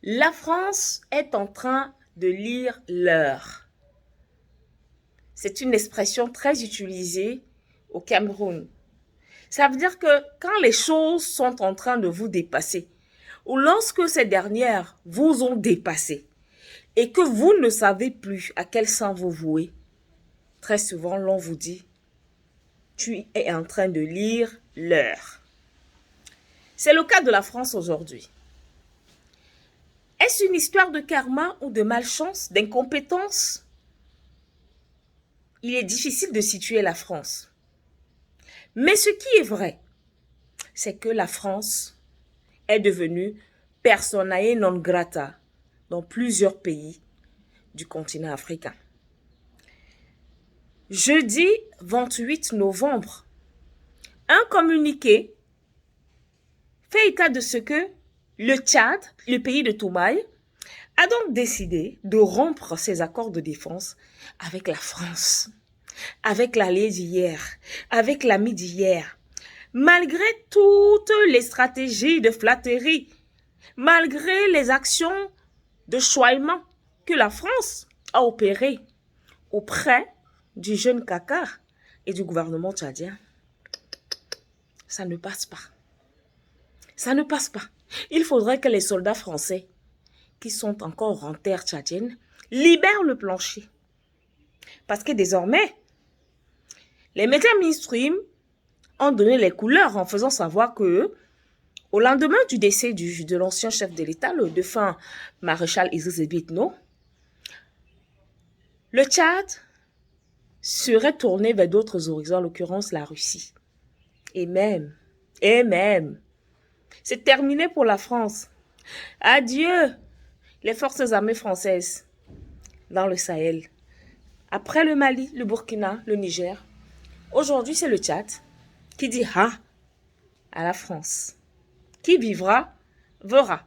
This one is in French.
La France est en train de lire l'heure. C'est une expression très utilisée au Cameroun. Ça veut dire que quand les choses sont en train de vous dépasser, ou lorsque ces dernières vous ont dépassé, et que vous ne savez plus à quel sang vous vouez, très souvent l'on vous dit, tu es en train de lire l'heure. C'est le cas de la France aujourd'hui. Est-ce une histoire de karma ou de malchance, d'incompétence? Il est difficile de situer la France. Mais ce qui est vrai, c'est que la France est devenue personae non grata dans plusieurs pays du continent africain. Jeudi 28 novembre, un communiqué fait état de ce que le Tchad, le pays de Toumaï, a donc décidé de rompre ses accords de défense avec la France, avec l'allié d'hier, avec l'ami d'hier, malgré toutes les stratégies de flatterie, malgré les actions de choiement que la France a opérées auprès du jeune Kaka et du gouvernement tchadien. Ça ne passe pas. Ça ne passe pas. Il faudrait que les soldats français qui sont encore en terre tchadienne libèrent le plancher. Parce que désormais, les médias mainstream ont donné les couleurs en faisant savoir que, au lendemain du décès de l'ancien chef de l'État, le défunt maréchal Idriss Déby Itno, le Tchad serait tourné vers d'autres horizons, en l'occurrence la Russie. Et même, c'est terminé pour la France. Adieu les forces armées françaises dans le Sahel. Après le Mali, le Burkina, le Niger, aujourd'hui c'est le Tchad qui dit « ah » à la France. Qui vivra, verra.